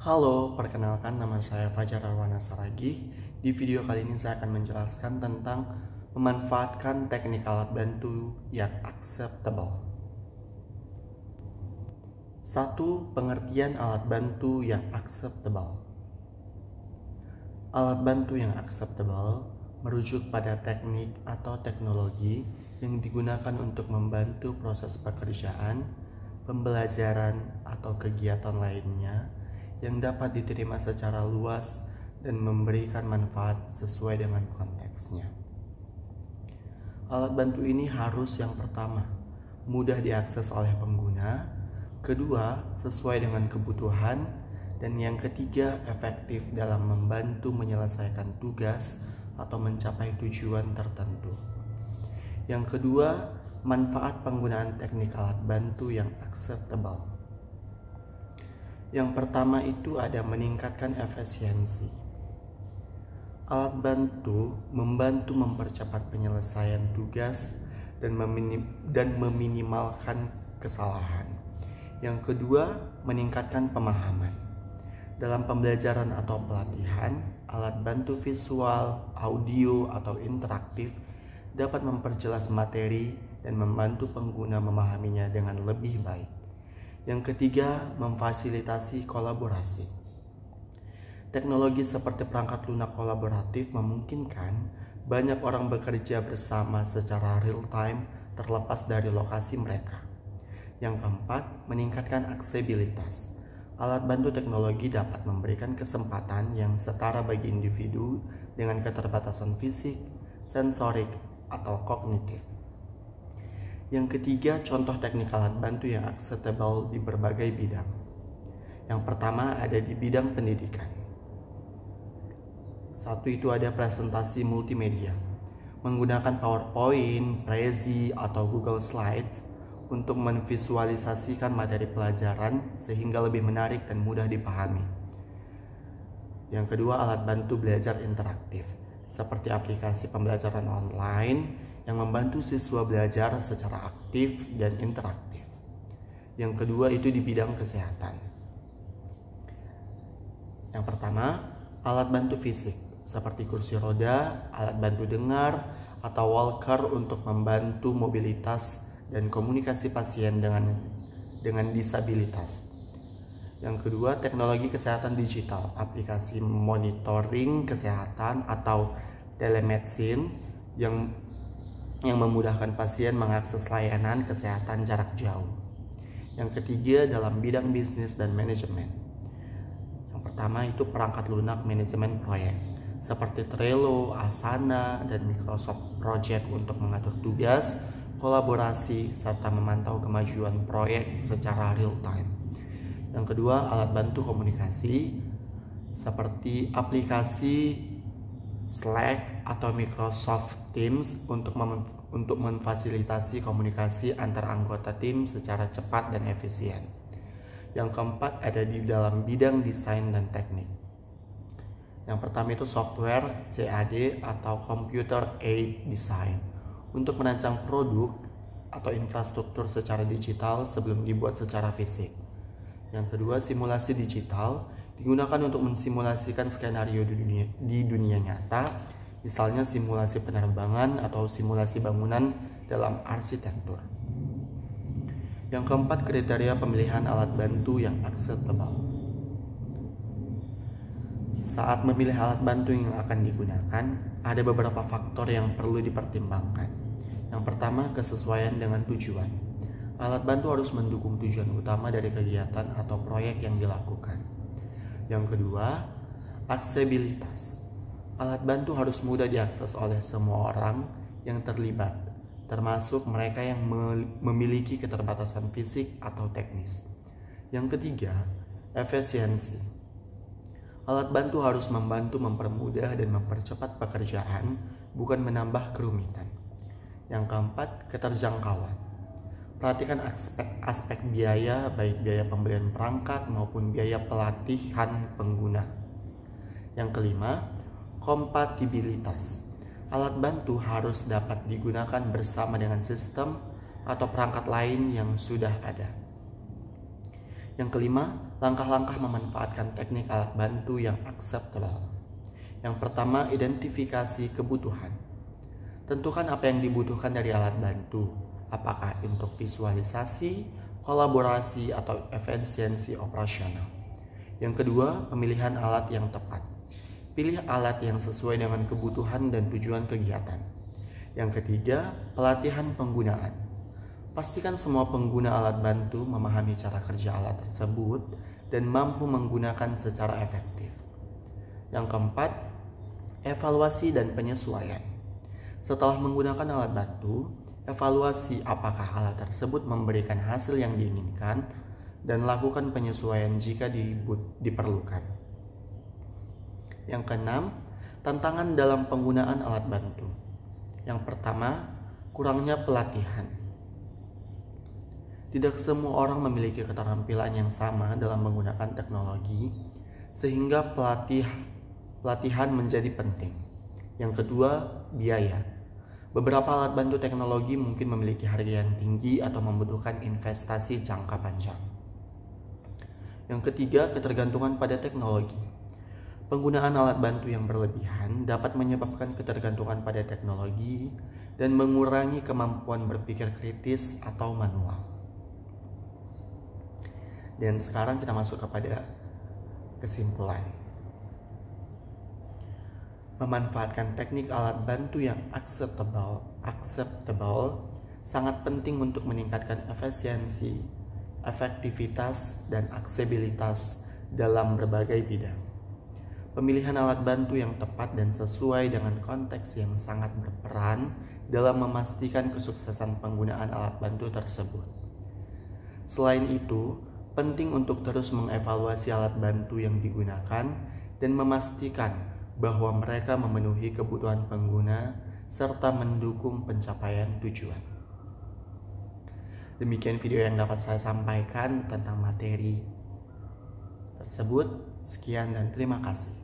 Halo, perkenalkan nama saya Fajar Arwana Saragih. Di video kali ini saya akan menjelaskan tentang memanfaatkan teknik alat bantu yang acceptable. 1. Pengertian alat bantu yang acceptable. Alat bantu yang acceptable merujuk pada teknik atau teknologi yang digunakan untuk membantu proses pekerjaan, pembelajaran, atau kegiatan lainnya yang dapat diterima secara luas dan memberikan manfaat sesuai dengan konteksnya. Alat bantu ini harus yang pertama, mudah diakses oleh pengguna, kedua, sesuai dengan kebutuhan, dan yang ketiga, efektif dalam membantu menyelesaikan tugas atau mencapai tujuan tertentu. Yang kedua, manfaat penggunaan teknik alat bantu yang acceptable. Yang pertama itu ada meningkatkan efisiensi. Alat bantu membantu mempercepat penyelesaian tugas dan meminimalkan kesalahan. Yang kedua, meningkatkan pemahaman. Dalam pembelajaran atau pelatihan, alat bantu visual, audio, atau interaktif dapat memperjelas materi dan membantu pengguna memahaminya dengan lebih baik. Yang ketiga, memfasilitasi kolaborasi. Teknologi seperti perangkat lunak kolaboratif memungkinkan banyak orang bekerja bersama secara real-time terlepas dari lokasi mereka. Yang keempat, meningkatkan aksesibilitas. Alat bantu teknologi dapat memberikan kesempatan yang setara bagi individu dengan keterbatasan fisik, sensorik, atau kognitif. Yang ketiga, contoh teknik alat bantu yang acceptable di berbagai bidang. Yang pertama ada di bidang pendidikan. Satu itu ada presentasi multimedia. Menggunakan PowerPoint, Prezi, atau Google Slides untuk memvisualisasikan materi pelajaran sehingga lebih menarik dan mudah dipahami. Yang kedua, alat bantu belajar interaktif, seperti aplikasi pembelajaran online yang membantu siswa belajar secara aktif dan interaktif. Yang kedua itu di bidang kesehatan. Yang pertama, alat bantu fisik seperti kursi roda, alat bantu dengar, atau walker untuk membantu mobilitas dan komunikasi pasien dengan disabilitas. Yang kedua, teknologi kesehatan digital, aplikasi monitoring kesehatan atau telemedicine yang memudahkan pasien mengakses layanan kesehatan jarak jauh. Yang ketiga, dalam bidang bisnis dan manajemen. Yang pertama itu perangkat lunak manajemen proyek seperti Trello, Asana, dan Microsoft Project untuk mengatur tugas, kolaborasi, serta memantau kemajuan proyek secara real time. Yang kedua, alat bantu komunikasi seperti aplikasi Slack atau Microsoft Teams untuk memfasilitasi komunikasi antar anggota tim secara cepat dan efisien. Yang keempat ada di dalam bidang desain dan teknik. Yang pertama itu software CAD atau Computer Aided Design untuk merancang produk atau infrastruktur secara digital sebelum dibuat secara fisik. Yang kedua, simulasi digital digunakan untuk mensimulasikan skenario di dunia nyata, misalnya simulasi penerbangan atau simulasi bangunan dalam arsitektur. Yang keempat, kriteria pemilihan alat bantu yang acceptable. Saat memilih alat bantu yang akan digunakan, ada beberapa faktor yang perlu dipertimbangkan. Yang pertama, kesesuaian dengan tujuan. Alat bantu harus mendukung tujuan utama dari kegiatan atau proyek yang dilakukan. Yang kedua, aksesibilitas. Alat bantu harus mudah diakses oleh semua orang yang terlibat, termasuk mereka yang memiliki keterbatasan fisik atau teknis. Yang ketiga, efisiensi. Alat bantu harus membantu mempermudah dan mempercepat pekerjaan, bukan menambah kerumitan. Yang keempat, keterjangkauan. Perhatikan aspek biaya, baik biaya pembelian perangkat maupun biaya pelatihan pengguna. Yang kelima, kompatibilitas. Alat bantu harus dapat digunakan bersama dengan sistem atau perangkat lain yang sudah ada. Yang kelima, langkah-langkah memanfaatkan teknik alat bantu yang acceptable. Yang pertama, identifikasi kebutuhan. Tentukan apa yang dibutuhkan dari alat bantu, apakah untuk visualisasi, kolaborasi, atau efisiensi operasional. Yang kedua, pemilihan alat yang tepat. Pilih alat yang sesuai dengan kebutuhan dan tujuan kegiatan. Yang ketiga, pelatihan penggunaan. Pastikan semua pengguna alat bantu memahami cara kerja alat tersebut dan mampu menggunakan secara efektif. Yang keempat, evaluasi dan penyesuaian. Setelah menggunakan alat bantu, evaluasi apakah alat tersebut memberikan hasil yang diinginkan dan lakukan penyesuaian jika diperlukan. Yang keenam, tantangan dalam penggunaan alat bantu. Yang pertama, kurangnya pelatihan. Tidak semua orang memiliki keterampilan yang sama dalam menggunakan teknologi, sehingga pelatihan menjadi penting. Yang kedua, biaya. Beberapa alat bantu teknologi mungkin memiliki harga yang tinggi atau membutuhkan investasi jangka panjang. Yang ketiga, ketergantungan pada teknologi. Penggunaan alat bantu yang berlebihan dapat menyebabkan ketergantungan pada teknologi dan mengurangi kemampuan berpikir kritis atau manual. Dan sekarang kita masuk kepada kesimpulan. Memanfaatkan teknik alat bantu yang acceptable sangat penting untuk meningkatkan efisiensi, efektivitas, dan aksesibilitas dalam berbagai bidang. Pemilihan alat bantu yang tepat dan sesuai dengan konteks yang sangat berperan dalam memastikan kesuksesan penggunaan alat bantu tersebut. Selain itu, penting untuk terus mengevaluasi alat bantu yang digunakan dan memastikan bahwa mereka memenuhi kebutuhan pengguna serta mendukung pencapaian tujuan. Demikian video yang dapat saya sampaikan tentang materi tersebut. Sekian dan terima kasih.